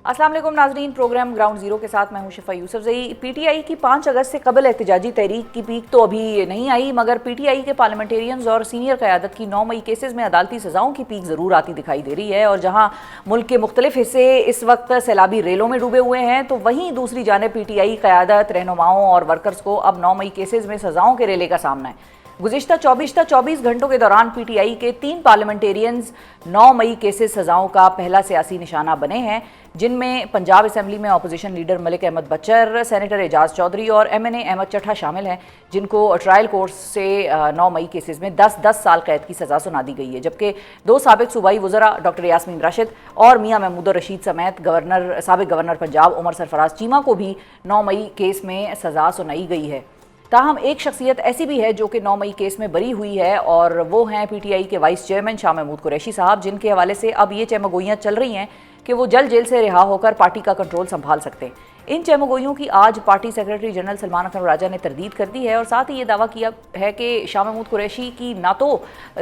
अस्सलाम वालेकुम नाजरीन, प्रोग्राम ग्राउंड जीरो के साथ मैं हूं शिफा यूसुफजई। पीटीआई की 5 अगस्त से कबल एहतजाजी तहरीक की पीक तो अभी नहीं आई, मगर पीटीआई के पार्लियामेंटेरियंस और सीनियर क़यादत की 9 मई केसेस में अदालती सज़ाओं की पीक ज़रूर आती दिखाई दे रही है। और जहां मुल्क के मुख्तलिफ हिस्से इस वक्त सैलाबी रेलों में डूबे हुए हैं, तो वहीं दूसरी जानिब पीटीआई क़यादत, रहनुमाओं और वर्कर्स को अब 9 मई केसेस में सज़ाओं के रेले का सामना है। गुज़िश्ता 24 घंटों के दौरान पीटीआई के 3 पार्लियामेंटेरियंस 9 मई केसेस सज़ाओं का पहला सियासी निशाना बने हैं, जिनमें पंजाब असम्बली में opposition leader Malik Ahmad बच्चर, senator Ejaz Chaudhary और एमएनए अहमद चट्ठा शामिल हैं, जिनको ट्रायल कोर्ट से 9 मई केसेस में 10-10 साल कैद की सज़ा सुना दी गई है। जबकि 2 साबिक सूबाई वज़रा डॉक्टर यास्मीन राशिद और मियां महमूद रशीद समेत साबिक गवर्नर पंजाब उमर सरफराज चीमा को भी 9 मई केस में सज़ा सुनाई गई है। ताहम एक शख्सियत ऐसी भी है जो कि 9 मई केस में बरी हुई है, और वो हैं पीटीआई के वाइस चेयरमैन शाह महमूद कुरैशी साहब, जिनके हवाले से अब ये चहमगोइयाँ चल रही हैं कि वो जल्द जेल से रिहा होकर पार्टी का कंट्रोल संभाल सकते हैं। इन चहमगोइयों की आज पार्टी सेक्रेटरी जनरल सलमान अकरम राजा ने तरदीद कर दी है, और साथ ही ये दावा किया है कि शाह महमूद कुरैशी की ना तो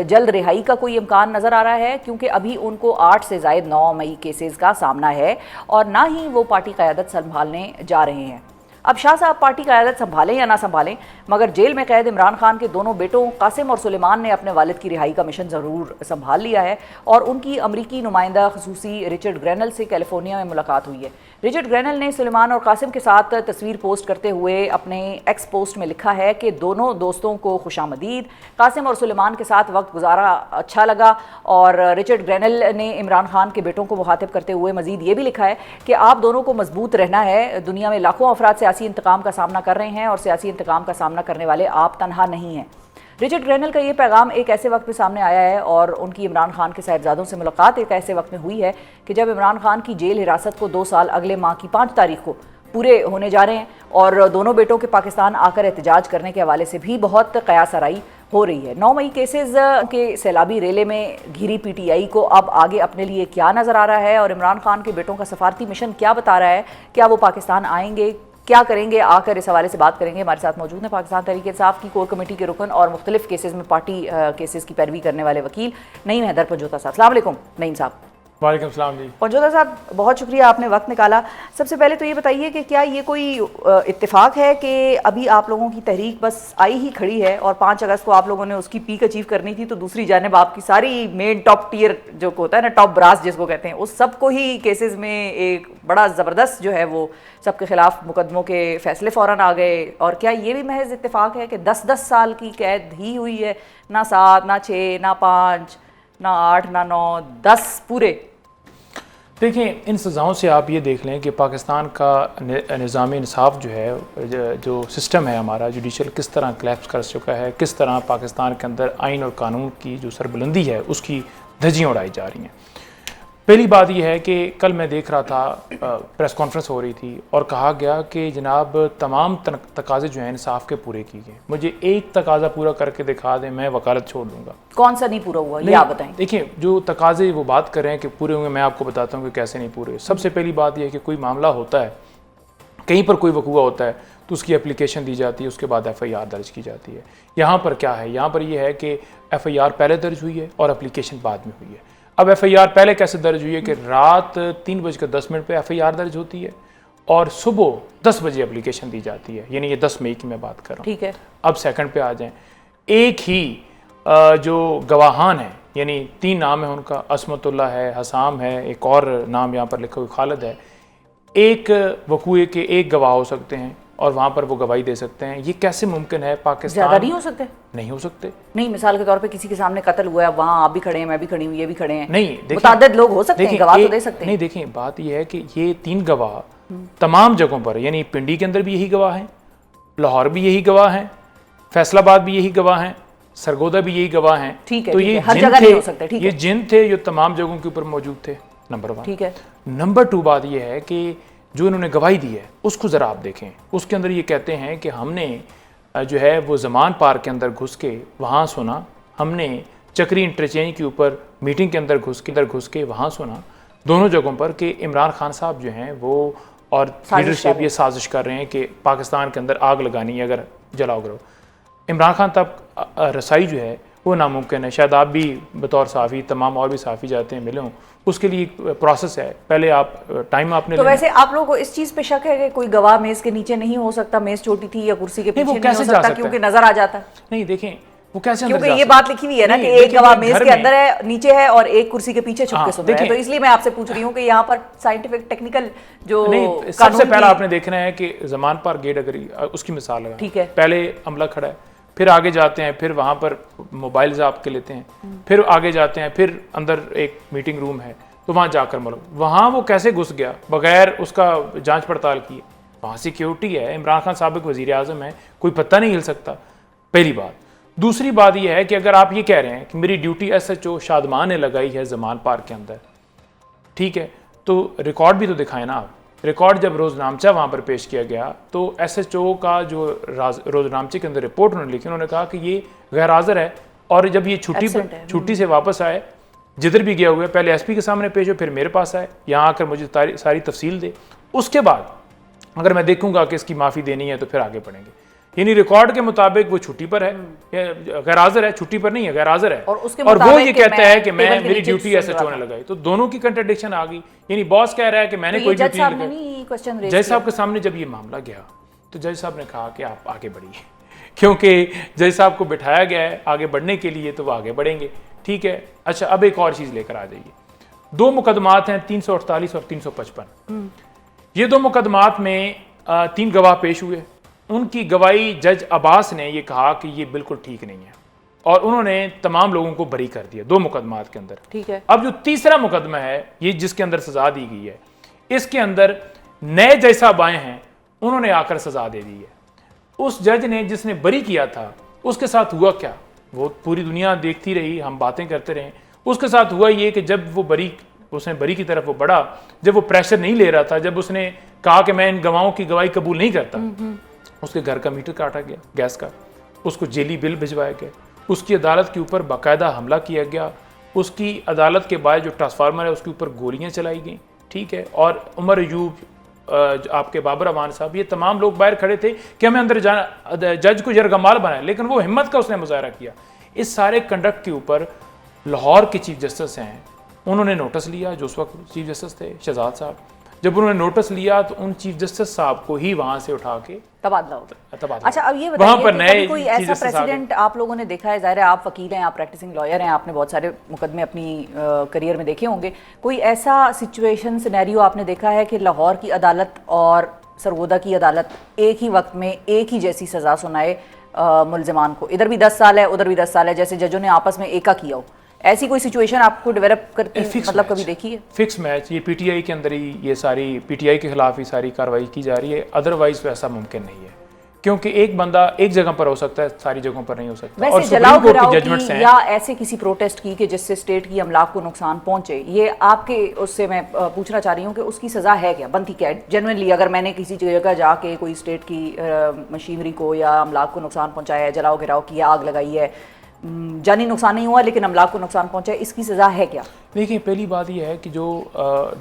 जल्द रिहाई का कोई इम्कान नज़र आ रहा है, क्योंकि अभी उनको 8 से ज़ायद 9 मई केसेस का सामना है, और ना ही वो पार्टी क़यादत संभालने जा रहे हैं। अब शाह साहब पार्टी क़यादत संभालें या ना संभालें, मगर जेल में कैद इमरान खान के दोनों बेटों कासिम और सुलेमान ने अपने वालिद की रिहाई का मिशन ज़रूर संभाल लिया है, और उनकी अमरीकी नुमाइंदा खसूसी रिचर्ड ग्रेनल से कैलिफोर्निया में मुलाकात हुई है। रिचर्ड ग्रेनल ने सुलेमान और कासिम के साथ तस्वीर पोस्ट करते हुए अपने एक्स पोस्ट में लिखा है कि दोनों दोस्तों को खुशामदीद, कासिम और सुलेमान के साथ वक्त गुजारा अच्छा लगा। और रिचर्ड ग्रेनल ने इमरान खान के बेटों को मुखातिब करते हुए मजीद ये भी लिखा है कि आप दोनों को मजबूत रहना है, दुनिया में लाखों अफराद सियासी इंतकाम का सामना कर रहे हैं, और सियासी इंतकाम का सामना करने वाले आप तनहा नहीं हैं। रिचर्ड ग्रेनल का ये पैगाम एक ऐसे वक्त में सामने आया है, और उनकी इमरान खान के साहिबजादों से मुलाकात एक ऐसे वक्त में हुई है कि जब इमरान खान की जेल हिरासत को 2 साल अगले माह की 5 तारीख को पूरे होने जा रहे हैं, और दोनों बेटों के पाकिस्तान आकर एहतजाज करने के हवाले से भी बहुत कयासराई हो रही है। 9 मई केसेस के सैलाबी रेले में घिरी पीटीआई को अब आगे अपने लिए क्या नज़र आ रहा है, और इमरान खान के बेटों का सफारती मिशन क्या बता रहा है, क्या वो पाकिस्तान आएंगे, क्या करेंगे, आकर इस हवाले से बात करेंगे। हमारे साथ मौजूद हैं पाकिस्तान तहरीक इंसाफ की कोर कमेटी के रुकन और मुख्तलिफ केसेस में पार्टी केसेस की पैरवी करने वाले वकील नईम हैदर पंजोता साहब। अस्सलाम वालेकुम नईम साहब। वालेकुम सलाम जी। पंजोता साहब, बहुत शुक्रिया, आपने वक्त निकाला। सबसे पहले तो ये बताइए कि क्या ये कोई इत्तेफाक है कि अभी आप लोगों की तहरीक बस आई ही खड़ी है, और 5 अगस्त को आप लोगों ने उसकी पीक अचीव करनी थी, तो दूसरी जानिब आपकी सारी मेन टॉप टियर जो होता है ना, टॉप ब्रास जिसको कहते हैं, उस सबको ही केसेस में एक बड़ा ज़बरदस्त जो है वो सबके खिलाफ मुकदमों के फैसले फ़ौरन आ गए। और क्या ये भी महज इत्तेफाक है कि 10-10 साल की कैद ही हुई है, ना 7, ना 6, ना 5, ना 8, ना 9, 10 पूरे? देखें, इन सज़ाओं से आप ये देख लें कि पाकिस्तान का निज़ाम इंसाफ जो है, जो सिस्टम है हमारा जुडिशल, किस तरह क्लैप्स कर चुका है, किस तरह पाकिस्तान के अंदर आइन और कानून की जो सरबुलंदी है उसकी धज्जियाँ उड़ाई जा रही हैं। पहली बात यह है कि कल मैं देख रहा था, प्रेस कॉन्फ्रेंस हो रही थी, और कहा गया कि जनाब तमाम तकाजे जो हैं इंसाफ के पूरे किए गए, मुझे एक तकाजा पूरा करके दिखा दें, मैं वकालत छोड़ दूंगा। कौन सा नहीं पूरा हुआ, ये आप बताएं। देखिए, जो तकाजे वो बात कर रहे हैं कि पूरे होंगे, मैं आपको बताता हूँ कि कैसे नहीं पूरे। सबसे पहली बात यह है कि कोई मामला होता है, कहीं पर कोई वकूआ होता है, तो उसकी एप्लीकेशन दी जाती है, उसके बाद FIR दर्ज की जाती है। यहाँ पर क्या है, यहाँ पर यह है कि FIR पहले दर्ज हुई है और एप्लीकेशन बाद में हुई है। अब FIR पहले कैसे दर्ज हुई है कि रात 3:10 पे FIR दर्ज होती है, और सुबह 10 बजे एप्लीकेशन दी जाती है, यानी ये 10 मई की मैं बात कर रहा हूँ। ठीक है। अब सेकंड पे आ जाएं, एक ही जो गवाहान है, यानी 3 नाम है उनका, असमतुल्ला है, हसाम है, एक और नाम यहाँ पर लिखा हुआ खालिद है, एक वकूए के एक गवाह हो सकते हैं, और वहाँ पर वो गवाही दे सकते हैं। ये कैसे मुमकिन है? पाकिस्तान ज़्यादा नहीं हो सकते? नहीं हो सकते। नहीं, मिसाल के तौर पे किसी के सामने कत्ल हुआ है, वहाँ आप भी खड़े हैं, मैं भी खड़ी हूँ, ये भी खड़े हैं, नहीं, मुताद्दिद लोग हो सकते हैं, गवाह तो दे सकते हैं। नहीं, देखें, बात यह है कि ये 3 गवाह तमाम जगहों पर, यानी पिंडी के अंदर भी यही गवाह हैं, लाहौर भी यही गवाह हैं, फैसलाबाद भी यही गवाह हैं, सरगोदा भी यही गवाह हैं। ठीक है, तो ये हर जगह नहीं हो सकते। ठीक है, ये जिन थे जो तमाम जगहों के ऊपर मौजूद थे, नंबर 1। ठीक है। नंबर 2 बात यह है कि जो इन्होंने गवाही दी है उसको ज़रा आप देखें, उसके अंदर ये कहते हैं कि हमने जो है वो ज़मान पार्क के अंदर घुस के वहाँ सुना, हमने चक्री इंटरचेंज के ऊपर मीटिंग के अंदर घुस के वहाँ सुना, दोनों जगहों पर कि इमरान खान साहब जो हैं वो और लीडरशिप ये साजिश कर रहे हैं कि पाकिस्तान के अंदर आग लगानी है, अगर जलाओ करो। इमरान खान तक रसाई जो है वो नामुमकिन है। शायद आप भी बतौर साफ़ी, तमाम और भी साफ़ी जाते हैं, मिले हों, उसके लिए एक प्रोसेस है। पहले आप टाइम आपने तो वैसे आप लोगों को इस चीज़ पे शक है कि कोई गवाह मेज़ के नीचे नहीं हो सकता, मेज़ छोटी थी या कुर्सी के पीछे नहीं हो सकता क्योंकि नज़र आ जाता? नहीं, देखें वो कैसे अंदर क्योंकि ये बात लिखी हुई है ना कि एक गवाह मेज़ के अंदर है, नीचे है, और एक कुर्सी के पीछे छुप के सुन रहा है। तो इसलिए मैं आपसे पूछ रही हूँ कि यहाँ पर साइंटिफिक टेक्निकल जो नहीं, सबसे पहला आपने देखना है कि ज़मान पार गेट, अगर उसकी मिसाल लगा, ठीक है, पहले अमला खड़ा है, फिर आगे जाते हैं, फिर वहाँ पर मोबाइल आपके लेते हैं, फिर आगे जाते हैं, फिर अंदर एक मीटिंग रूम है, तो वहाँ जाकर मतलब वहाँ वो कैसे घुस गया बगैर उसका जांच पड़ताल किए? वहाँ सिक्योरिटी है, इमरान खान साबिक वज़ीर आज़म है, कोई पत्ता नहीं हिल सकता, पहली बात। दूसरी बात यह है कि अगर आप ये कह रहे हैं कि मेरी ड्यूटी SHO शादमान ने लगाई है ज़मान पार्क के अंदर, ठीक है, तो रिकॉर्ड भी तो दिखाएं ना आप। रिकॉर्ड जब रोज़नामचा वहाँ पर पेश किया गया तो SHO का जो रोज़नामचे के अंदर रिपोर्ट उन्होंने लिखी, उन्होंने कहा कि ये गैर हाज़िर है, और जब ये छुट्टी से वापस आए, जिधर भी गया हुआ है, पहले SP के सामने पेश हो, फिर मेरे पास आए, यहाँ आकर मुझे सारी तफसील दे, उसके बाद अगर मैं देखूंगा कि इसकी माफ़ी देनी है तो फिर आगे बढ़ेंगे। यानी रिकॉर्ड के मुताबिक वो छुट्टी पर है, गैर हाजिर है, छुट्टी पर नहीं है, गैर हाजिर है, और वो ये कहता है कि मैं मेरी ड्यूटी SHO ने लगाई। तो दोनों की कंट्राडिक्शन आ गई। यानी बॉस कह रहा है कि मैंने कोई ड्यूटी नहीं लगाई। जज साहब के सामने जब ये मामला गया तो जज साहब ने कहा कि आप आगे बढ़िए, क्योंकि जज साहब को बिठाया गया है आगे बढ़ने के लिए, तो वो आगे बढ़ेंगे, ठीक है। अच्छा, अब एक और चीज़ लेकर आ जाइए। दो मुकदमात हैं, 348 और 355। ये दो मुकदमात में 3 गवाह पेश हुए। उनकी गवाही जज अब्बास ने ये कहा कि ये बिल्कुल ठीक नहीं है, और उन्होंने तमाम लोगों को बरी कर दिया 2 मुकदमात के अंदर, ठीक है। अब जो तीसरा मुकदमा है, ये जिसके अंदर सजा दी गई है, इसके अंदर नए जज साहब आए हैं, उन्होंने आकर सजा दे दी है। उस जज ने जिसने बरी किया था उसके साथ हुआ क्या, वो पूरी दुनिया देखती रही, हम बातें करते रहे। उसके साथ हुआ ये कि जब वो उसने बरी की तरफ वो बढ़ा, जब वो प्रेशर नहीं ले रहा था, जब उसने कहा कि मैं इन गवाहों की गवाही कबूल नहीं करता, उसके घर का मीटर काटा गया गैस का, उसको जेली बिल भिजवाया गया, उसकी अदालत के ऊपर बाकायदा हमला किया गया, उसकी अदालत के बाद जो ट्रांसफार्मर है उसके ऊपर गोलियां चलाई गई, ठीक है। और उमर अयूब, आपके बाबर अमान साहब, ये तमाम लोग बाहर खड़े थे कि हमें अंदर जाना, जज को यरगमाल बनाए, लेकिन वो हिम्मत का उसने मुजाहरा किया। इस सारे कंडक्ट के ऊपर लाहौर के चीफ जस्टिस हैं, उन्होंने नोटिस लिया, जो उस वक्त चीफ जस्टिस थे शहजाद साहब। जब उन्होंने नोटिस लिया तो उन चीफ जस्टिस साहब को ही वहां से उठा के तबादला होगा। अच्छा, अब ये बताइए, कोई ऐसा प्रेसिडेंट आप लोगों ने देखा है? जाहिर है आप वकील हैं, आप प्रैक्टिसिंग लॉयर हैं, आपने बहुत सारे मुकदमे अपनी करियर में देखे होंगे। कोई ऐसा सिचुएशन सिनेरियो आपने देखा है कि लाहौर की अदालत और सरगोदा की अदालत एक ही वक्त में एक ही जैसी सज़ा सुनाए मुलजिमान को? इधर भी 10 साल है, उधर भी 10 साल है, जैसे जजों ने आपस में एका किया हो। ऐसी कोई सिचुएशन आपको डेवलप करती मतलब कभी देखी है? फिक्स मैच, ये PTI के अंदर ही ये सारी PTI के खिलाफ ही सारी कार्रवाई की जा रही है, अदरवाइज वैसा मुमकिन नहीं है, क्योंकि एक बंदा एक जगह पर हो सकता है, सारी जगहों पर नहीं हो सकता। वैसे जलाओ गिराओ की या ऐसे किसी प्रोटेस्ट की कि जिससे स्टेट की अमलाक को नुकसान पहुंचे, ये आपके उससे मैं पूछना चाह रही हूँ कि उसकी सजा है क्या, बनती क्या है जेन्युइनली? अगर मैंने किसी जगह जाके कोई स्टेट की मशीनरी को या अमलाक को नुकसान पहुंचाया है, जलाओ गिराओ की, आग लगाई है, जानी नुकसान नहीं हुआ लेकिन अमलाक को नुकसान पहुंचा है, इसकी सज़ा है क्या? देखिए, पहली बात यह है कि जो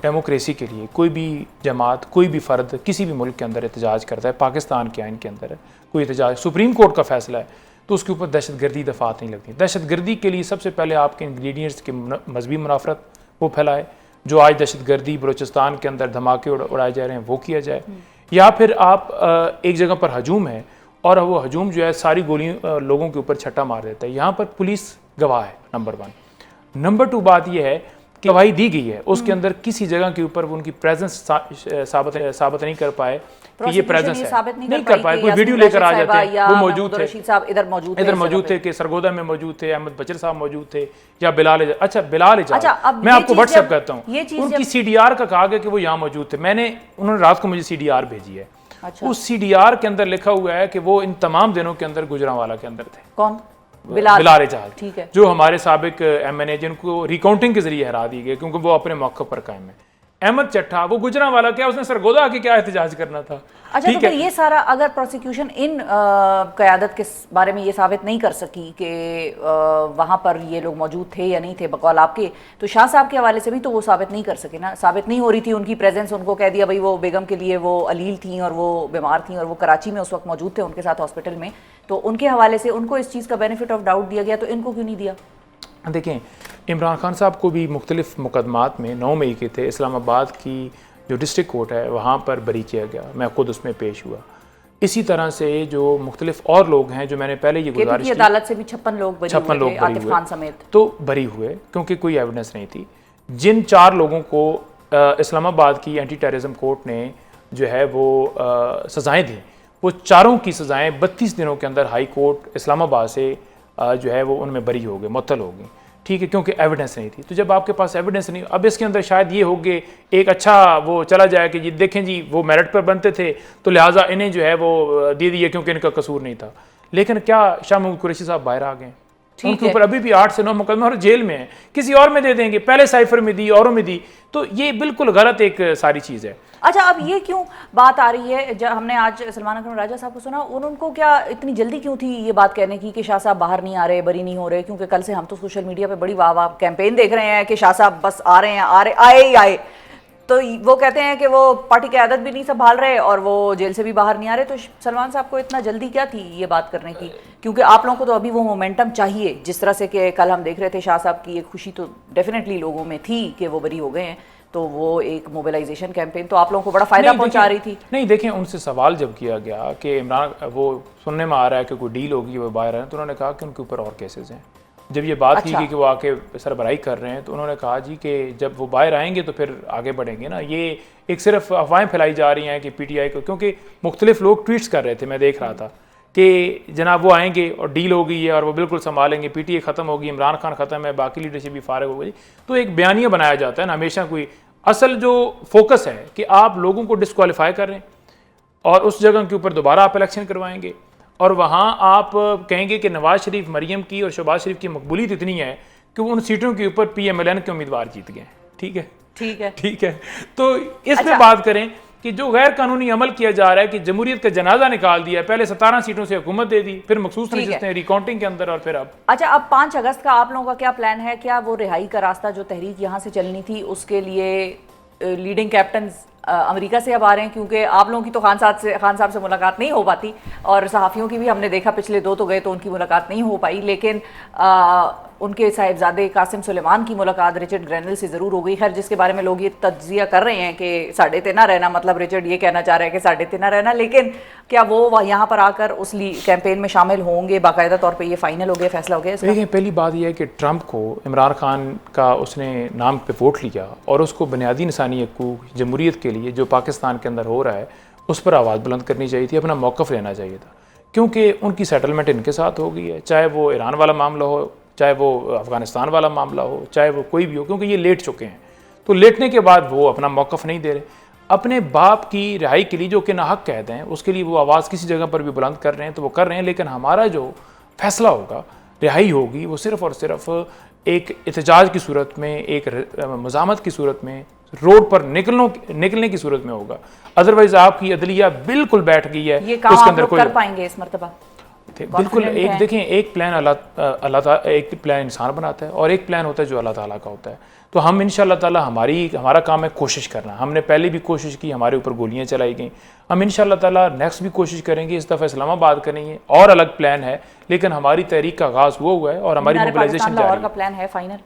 डेमोक्रेसी के लिए कोई भी जमात, कोई भी फ़र्द किसी भी मुल्क के अंदर एहतजाज करता है, पाकिस्तान के आइन के अंदर कोई एहतजाज, सुप्रीम कोर्ट का फैसला है, तो उसके ऊपर दहशतगर्दी दफ़ात नहीं लगती। दहशतगर्दी के लिए सबसे पहले आपके इंग्रेडिएंट्स की मजहबी मुनाफरत वो फैलाए, जो आज दहशतगर्दी बलूचिस्तान के अंदर धमाके उड़ाए जा रहे हैं वो किया जाए, या फिर आप एक जगह पर हजूम है और वो हजूम जो है सारी गोली लोगों के ऊपर छट्टा मार देता है, यहाँ पर पुलिस गवाह है, नंबर 1। नंबर 2 बात यह है कि गवाही दी गई है, उसके अंदर किसी जगह के ऊपर उनकी प्रेजेंस साबित नहीं कर पाए कि ये प्रेजेंस है, नहीं कर पाए। कोई वीडियो लेकर आ जाते हैं, वो मौजूद थे, इधर मौजूद थे, कि सरगोदा में मौजूद थे, अहमद बचर साहब मौजूद थे, या बिलाल एजाज, मैं आपको व्हाट्सएप करता हूँ, उनकी CDR का कहा गया कि वो यहाँ मौजूद थे, उन्होंने रात को मुझे CDR भेजी है। अच्छा। उस CDR के अंदर लिखा हुआ है कि वो इन तमाम दिनों के अंदर गुजरांवाला के अंदर थे। कौन? बिलाल एजाज, ठीक है, जो हमारे साबिक MNA जिनको रिकाउंटिंग के जरिए हरा दी गई क्योंकि वो अपने मौके पर कायम है। अहमद चट्ठा, वो गुजरांवाला, क्या उसने सरगोदा आके क्या एहतजाज करना था? अच्छा, तो फिर ये सारा अगर प्रोसिक्यूशन इन क़यादत के बारे में ये साबित नहीं कर सकी कि वहाँ पर ये लोग मौजूद थे या नहीं थे बकौल आपके, तो शाह साहब के हवाले से भी तो वो साबित नहीं कर सके ना, साबित नहीं हो रही थी उनकी प्रेजेंस, उनको कह दिया भाई वो बेगम के लिए वो अलील थी और वो बीमार थी और वो कराची में उस वक्त मौजूद थे उनके साथ हॉस्पिटल में, तो उनके हवाले से उनको इस चीज़ का बेनिफिट ऑफ डाउट दिया गया, तो इनको क्यों नहीं दिया? देखें, इमरान खान साहब को भी मुख्तलिफ मुकदमात में 9 मई के थे, इस्लामाबाद की जो डिस्ट्रिक्ट कोर्ट है वहाँ पर बरी किया गया, मैं खुद उसमें पेश हुआ। इसी तरह से जो मुख्तलिफ और लोग हैं, जो मैंने पहले ये गुजारिश की, अदालत से भी 56 लोग बरी हुए थे, आतिफ खान समेत, तो बरी हुए क्योंकि कोई एविडेंस नहीं थी। जिन 4 लोगों को इस्लामाबाद की एंटी टेररिज्म कोर्ट ने जो है वो सज़ाएँ दी, वो चारों की सज़ाएँ 32 दिनों के अंदर हाई कोर्ट इस्लामाबाद से जो है वो उनमें बरी हो गए, मुअत्तल हो गई, ठीक है, क्योंकि एविडेंस नहीं थी। तो जब आपके पास एविडेंस नहीं, अब इसके अंदर शायद ये हो गए एक अच्छा वो चला जाए कि जी देखें जी वो मेरिट पर बनते थे तो लिहाजा इन्हें जो है वो दे दिए क्योंकि इनका कसूर नहीं था। लेकिन क्या शाह महमूद कुरैशी साहब बाहर आ गए, उनके ऊपर अभी भी 8 से 9 मुकदमे और जेल में है, किसी और में दे देंगे, पहले साइफर में दी, औरों में दी, तो ये बिल्कुल गलत एक सारी चीज़ है। अच्छा, अब ये क्यों बात आ रही है, जब हमने आज सलमान अकरम राजा साहब को सुना, उनको क्या इतनी जल्दी क्यों थी ये बात कहने की कि शाह साहब बाहर नहीं आ रहे, बरी नहीं हो रहे? क्योंकि कल से हम तो सोशल मीडिया पे बड़ी वाह कैंपेन देख रहे हैं कि शाह साहब बस आ रहे हैं, आए ही आए, तो वो कहते हैं कि वो पार्टी क़यादत भी नहीं संभाल रहे और वो जेल से भी बाहर नहीं आ रहे। तो सलमान साहब को इतना जल्दी क्या थी ये बात करने की? क्योंकि आप लोगों को तो अभी वो मोमेंटम चाहिए, जिस तरह से कि कल हम देख रहे थे शाह साहब की एक खुशी तो डेफिनेटली लोगों में थी कि वो बरी हो गए हैं, तो वो एक मोबिलाइजेशन कैंपेन तो आप लोगों को बड़ा फ़ायदा पहुंचा रही थी। नहीं, देखें, उनसे सवाल जब किया गया कि इमरान, वो सुनने में आ रहा है कि कोई डील होगी, वो बाहर है, तो उन्होंने कहा कि उनके ऊपर और केसेस हैं। जब ये बात की गई कि वो आके सरबराही कर रहे हैं, तो उन्होंने कहा जी कि जब वो बाहर आएंगे तो फिर आगे बढ़ेंगे ना। ये एक सिर्फ अफवाहें फैलाई जा रही हैं कि पीटीआई को, क्योंकि मुख्तलिफ लोग ट्वीट्स कर रहे थे, मैं देख रहा था कि जनाब वो आएंगे और डील हो गई है और वो बिल्कुल संभालेंगे, पीटीआई ख़त्म होगी, इमरान खान ख़त्म है, बाकी लीडरशिप भी फारिग हो गई। तो एक बयानिया बनाया जाता है ना हमेशा, कोई असल जो फोकस है कि आप लोगों को डिस्क्वालीफाई कर रहे हैं और उस जगह के ऊपर दोबारा आप इलेक्शन करवाएंगे और वहाँ आप कहेंगे कि नवाज शरीफ, मरियम की और शहबाज शरीफ की मकबूलियत इतनी है कि वो उन सीटों के ऊपर PMLN के उम्मीदवार जीत गए। ठीक है, ठीक है, ठीक है। तो इसमें बात करें कि जो गैर कानूनी अमल किया जा रहा है कि जमहूरियत का जनाजा निकाल दिया, पहले 17 सीटों से हुकूमत दे दी, फिर मखसूस नशिस्तें रिकाउंटिंग के अंदर, और फिर अब अच्छा, अब 5 अगस्त का आप लोगों का क्या प्लान है? क्या वो रिहाई का रास्ता जो तहरीक यहाँ से चलनी थी उसके लिए लीडिंग कैप्टन अमेरिका से अब आ रहे हैं? क्योंकि आप लोगों की तो खान साहब से मुलाकात नहीं हो पाती और सहाफ़ियों की भी हमने देखा, पिछले 2 तो गए तो उनकी मुलाकात नहीं हो पाई, लेकिन उनके साहिबजादे कासिम सुलेमान की मुलाकात रिचर्ड ग्रेनल से ज़रूर हो गई। खैर, जिसके बारे में लोग ये तज्जिया कर रहे हैं कि साढ़े ते ना रहना, मतलब रिचर्ड ये कहना चाह रहे हैं कि साढ़े ते ना रहना, लेकिन क्या वो यहाँ पर आकर उस कैंपेन में शामिल होंगे? बाकायदा तौर पर ये फाइनल हो गया, फैसला हो गया? देखिए, पहली बात यह है कि ट्रंप को इमरान खान का उसने नाम पे वोट लिया और उसको बुनियादी इंसानी हकूक़, जमहूरियत के लिए जो पाकिस्तान के अंदर हो रहा है उस पर आवाज़ बुलंद करनी चाहिए थी, अपना मौक़िफ़ लेना चाहिए था, क्योंकि उनकी सेटलमेंट इनके साथ हो गई है, चाहे वो ईरान वाला मामला हो, चाहे वो अफ़गानिस्तान वाला मामला हो, चाहे वो कोई भी हो, क्योंकि ये लेट चुके हैं। तो लेटने के बाद वो अपना मौक़िफ़ नहीं दे रहे, अपने बाप की रिहाई के लिए जो कि नाहक कहते हैं उसके लिए वो आवाज़ किसी जगह पर भी बुलंद कर रहे हैं, तो वो कर रहे हैं। लेकिन हमारा जो फैसला होगा, रिहाई होगी, वो सिर्फ़ और सिर्फ एक एहतजाज की सूरत में, एक मज़ामत की सूरत में, रोड पर निकलने की सूरत में होगा। अदरवाइज आपकी अदलिया बिल्कुल बैठ गई है, ये काम आप लोग कर पाएंगे इस मरतबा? बिल्कुल। एक देखें, एक प्लान एक प्लान इंसान बनाता है और एक प्लान होता है जो अल्लाह ताला का होता है। तो हम इंशाअल्लाह ताला, हमारा काम है कोशिश करना। हमने पहले भी कोशिश की, हमारे ऊपर गोलियां चलाई गई, हम इंशाअल्लाह ताला नेक्स्ट भी कोशिश करेंगे। इस दफ़ा इस्लामाबाद का नहीं है और अलग प्लान है, लेकिन हमारी तहरीक का आगाज़ हुआ है और हमारी मोबिलाइजेशन जारी है। प्लान है फाइनल?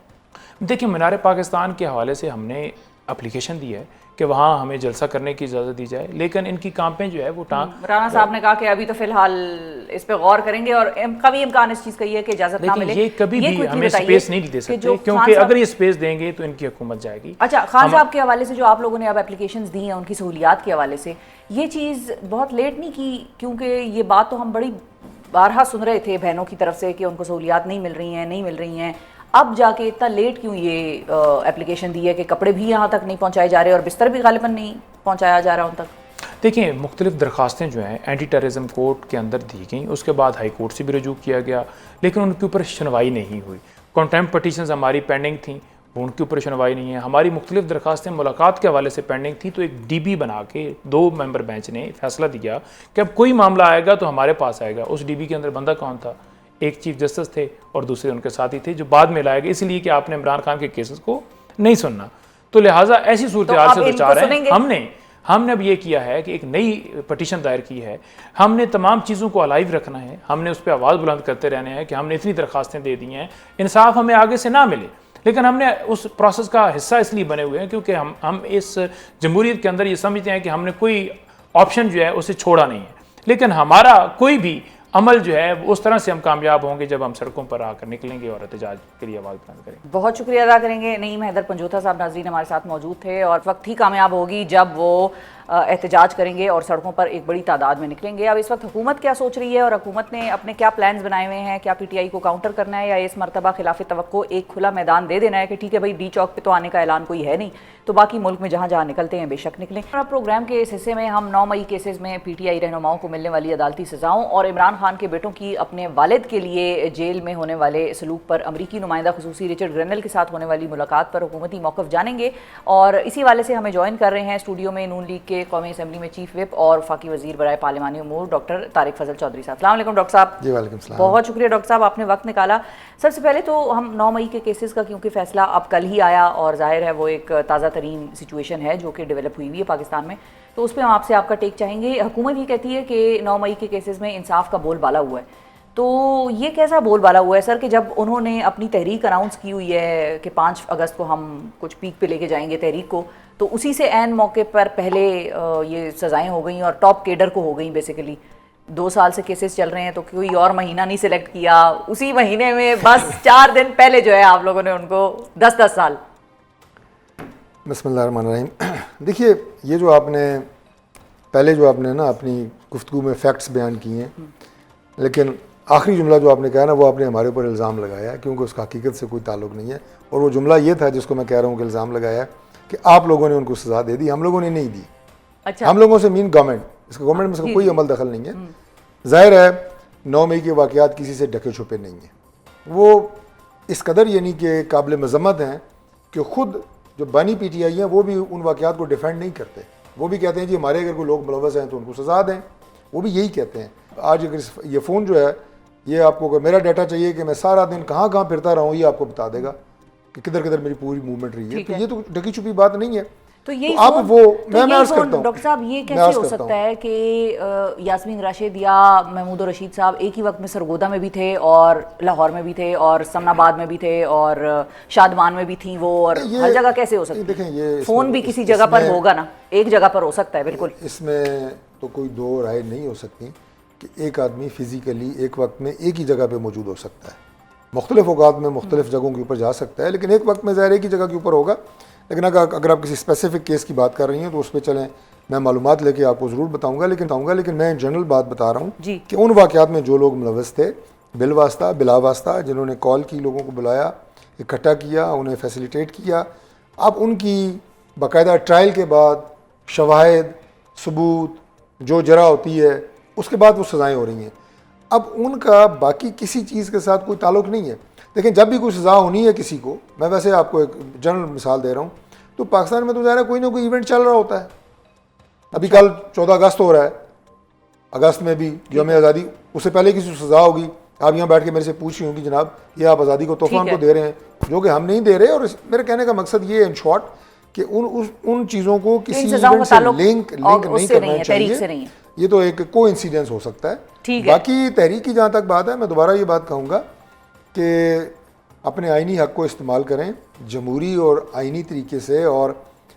देखिए, मीनार पाकिस्तान के हवाले से हमने एप्लीकेशन दी है कि वहाँ हमें जलसा करने की इजाज़त दी जाए, लेकिन इनकी कांपें जो है वो राणा साहब ने कहा कि अभी तो फिलहाल इस पे गौर करेंगे और कभी इम्कान इस चीज़ का ये है कि इजाज़त ना मिले। ये कभी भी हमें स्पेस नहीं दे सकते, क्योंकि अगर ये स्पेस देंगे तो इनकी हुकूमत जाएगी। अच्छा, खान साहब के हवाले से जो आप लोगों ने अब एप्लीकेशंस दी हैं उनकी सहूलियात के हवाले से, ये चीज़ बहुत लेट नहीं की? क्योंकि ये बात तो हम बड़ी बारहा सुन रहे थे बहनों की तरफ से कि उनको सहूलियात नहीं मिल रही हैं, अब जाके इतना लेट क्यों ये एप्लीकेशन दी है कि कपड़े भी यहाँ तक नहीं पहुँचाए जा रहे और बिस्तर भी गालिबन नहीं पहुँचाया जा रहा उन तक? देखिए, मुख्तलिफ दरख्वास्तें जो हैं एंटी टेररिज्म कोर्ट के अंदर दी गई, उसके बाद हाई कोर्ट से भी रजू किया गया, लेकिन उनके ऊपर सुनवाई नहीं हुई। कॉन्टेम्प्ट पटिशंस हमारी पेंडिंग थी, उनकी ऊपर सुनवाई नहीं है। हमारी मुख्तलिफ दरखास्तें मुलाकात के हवाले से पेंडिंग थी, तो एक DB बना के 2 मेंबर बेंच ने फैसला दिया कि अब कोई मामला आएगा तो हमारे पास आएगा। उस DB के अंदर बंदा कौन था? एक चीफ जस्टिस थे और दूसरे उनके साथी थे, जो बाद में लाए गए इसलिए कि आपने इमरान खान के केसेस को नहीं सुनना। तो लिहाजा ऐसी सूरत हाल से दो चार हैं। हमने अब ये किया है कि एक नई पटिशन दायर की है। हमने तमाम चीज़ों को अलाइव रखना है, हमने उस पर आवाज़ बुलंद करते रहने हैं कि हमने इतनी दरखास्तें दे दी हैं, इंसाफ हमें आगे से ना मिले, लेकिन हमने उस प्रोसेस का हिस्सा इसलिए बने हुए हैं क्योंकि हम इस जमहूरियत के अंदर ये समझते हैं कि हमने कोई ऑप्शन जो है उसे छोड़ा नहीं है। लेकिन हमारा कोई भी अमल जो है उस तरह से हम कामयाब होंगे जब हम सड़कों पर आकर निकलेंगे और एहतजाज के लिए आवाज़ बुलंद करेंगे। बहुत शुक्रिया अदा करेंगे। नईम हैदर पंजोथा साहब नाज़रीन हमारे साथ मौजूद थे और वक्त ही कामयाब होगी जब वो एहतजाज करेंगे और सड़कों पर एक बड़ी तादाद में निकलेंगे। अब इस वक्त हुकूमत क्या सोच रही है और हुकूमत ने अपने क्या प्लान्स बनाए हुए हैं, क्या PTI को काउंटर करना है या इस मरतबा खिलाफ तवक्को एक खुला मैदान दे देना है कि ठीक है भाई, D चौक पे तो आने का ऐलान कोई है नहीं, तो बाकी मुल्क में जहाँ जहाँ निकलते हैं बेशक निकलें। अब प्रोग्राम के इस हिस्से में हम 9 मई केसेस में PTI रहनुमाओं को मिलने वाली अदालती सज़ाओं और इमरान खान के बेटों की अपने वालिद के लिए जेल में होने वाले सलूक पर अमरीकी नुमाइंदा खुसूसी रिचर्ड ग्रेनल के साथ होने वाली मुलाकात पर हुकूमती मौक़िफ़ जानेंगे। और इसी वाले से हमें ज्वाइन कर रहे हैं स्टूडियो में नून लीग के कौमी असम्बली में चीफ विप और वफाकी वज़ीर बराए पार्लिमानी उमूर डॉक्टर तारिक फजल चौधरी साहब। अस्सलाम वालेकुम डॉक्टर साहब। जी वालेकुम सलाम। बहुत शुक्रिया डॉक्टर साहब, आपने वक्त निकाला। सबसे पहले तो हम 9 मई के केसेस का, क्योंकि फैसला अब कल ही आया और जाहिर है वो एक ताज़ा तरीन सिचुएशन है जो कि डेवलप हुई है पाकिस्तान में, तो उस पर हम आपसे आपका टेक चाहेंगे। हुकूमत ये कहती है कि 9 मई के केसेस में इंसाफ का बोलबाला हुआ है, तो ये कैसा बोलबाला हुआ है सर कि जब उन्होंने अपनी तहरीक अनाउंस की हुई है कि 5 अगस्त को हम कुछ पीक पे लेके जाएंगे तहरीक को, तो उसी से ऐन मौके पर पहले ये सज़ाएं हो गई और टॉप केडर को हो गई। बेसिकली 2 साल से केसेस चल रहे हैं तो कोई और महीना नहीं सिलेक्ट किया, उसी महीने में बस 4 दिन पहले जो है आप लोगों ने उनको 10-10 साल। बिस्मिल्लाहिर्रहमानिर्रहीम। देखिए, ये जो आपने पहले जो आपने ना अपनी गुफ्तगू में फैक्ट्स बयान किए हैं, लेकिन आखिरी जुमला जो आपने कहा ना वो आपने हमारे ऊपर इल्ज़ाम लगाया क्योंकि उसका हकीकत से कोई ताल्लुक़ नहीं है। और वो जुमला ये था जिसको मैं कह रहा हूँ कि इल्ज़ाम लगाया कि आप लोगों ने उनको सज़ा दे दी, हम लोगों ने नहीं दी। अच्छा। हम लोगों से मीन गवर्नमेंट, इसका गवर्नमेंट में इसका कोई अमल दखल नहीं है। ज़ाहिर है 9 मई के वाक़यात किसी से ढके छुपे नहीं हैं, वो इस कदर यानी कि काबिल मज़म्मत हैं कि ख़ुद जो बानी PTI हैं वो भी उन वाक़यात को डिफेंड नहीं करते। वो भी कहते हैं जी हमारे अगर कोई लोग मुलव्वस हैं तो उनको सज़ा दें, वो भी यही कहते हैं। आज अगर ये फ़ोन जो है ये आपको अगर मेरा डाटा चाहिए कि मैं सारा दिन कहाँ कहाँ फिरता रहूँ, ये आपको बता देगा कि किधर किधर मेरी पूरी मूवमेंट रही है। तो ये तो ढकी छुपी बात नहीं है। तो यही अब वो मैं अर्ज़ करता हूँ डॉक्टर साहब, ये कैसे हो सकता है कि यास्मीन राशिद या महमूद रशीद साहब एक ही वक्त में सरगोदा में भी थे और लाहौर में भी थे और समनाबाद में भी थे और शादमान में भी थी वो, और हर जगह कैसे हो सकती है? देखें, ये फ़ोन भी किसी जगह पर होगा ना, एक जगह पर हो सकता है। बिल्कुल, इसमें तो कोई दो राय नहीं हो सकती कि एक आदमी फ़िज़िकली एक वक्त में एक ही जगह पे मौजूद हो सकता है। मुख्तलिफ औकात में मुख्तलिफ जगहों के ऊपर जा सकता है, लेकिन एक वक्त में ज़ाहिर एक ही जगह के ऊपर होगा। लेकिन अगर आप किसी स्पेसिफिक केस की बात कर रही हैं तो उस पर चलें, मैं मालूमात लेके आपको ज़रूर बताऊँगा। लेकिन मैं जनरल बात बता रहा हूँ कि उन वाक़यात में जो लोग मुलव्वस थे बिलवास्ता बिलावास्ता, जिन्होंने कॉल की, लोगों को बुलाया, इकट्ठा किया, उन्हें फैसिलिटेट किया, अब उनकी बाकायदा ट्रायल के बाद शवाहिद सबूत जो जरा होती है उसके बाद वो सज़ाएँ हो रही हैं। अब उनका बाकी किसी चीज़ के साथ कोई ताल्लुक़ नहीं है। लेकिन जब भी कोई सज़ा होनी है किसी को, मैं वैसे आपको एक जनरल मिसाल दे रहा हूँ, तो पाकिस्तान में तो ज़ाहिर है कोई ना कोई इवेंट चल रहा होता है। अभी कल 14 अगस्त हो रहा है, अगस्त में भी यौम आज़ादी, उससे पहले किसी को सज़ा होगी। आप यहाँ बैठ के मेरे से पूछ रही होंगी जनाब ये आप आज़ादी को तोहफा हमको दे रहे हैं, जो कि हम नहीं दे रहे। और मेरे कहने का मकसद ये है इन शॉर्ट कि उन चीज़ों को किसी इवेंट से लिंक नहीं करना चाहिए। ये तो एक कोइंसिडेंस हो सकता है। बाकी तहरीक की जहाँ तक बात है, मैं दोबारा ये बात कहूँगा कि अपने आइनी हक़ को इस्तेमाल करें जमहूरी और आइनी तरीके से, और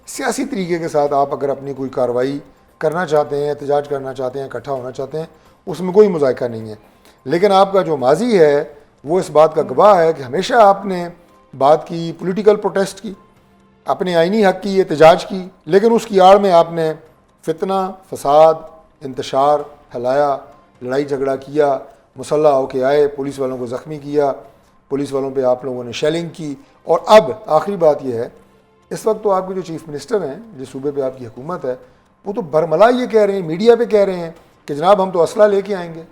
सियासी तरीके के साथ आप अगर अपनी कोई कार्रवाई करना चाहते हैं, एहतजाज करना चाहते हैं, इकट्ठा होना चाहते हैं, उसमें कोई मुज़ायका नहीं है। लेकिन आपका जो माजी है वो इस बात का गवाह है कि हमेशा आपने बात की पॉलिटिकल प्रोटेस्ट की, अपने आइनी हक़ की, एहतजाज की, लेकिन उसकी आड़ में आपने फितना, फसाद, इंतशार फैलाया, लड़ाई झगड़ा किया, मुसल्ला होके आए, पुलिस वालों को ज़ख्मी किया, पुलिस वालों पे आप लोगों ने शेलिंग की। और अब आखिरी बात यह है, इस वक्त तो आपके जो चीफ़ मिनिस्टर हैं, जिस सूबे पे आपकी हुकूमत है, वो तो बरमला ये कह रहे हैं, मीडिया पे कह रहे हैं कि जनाब हम तो असला लेके आएंगे,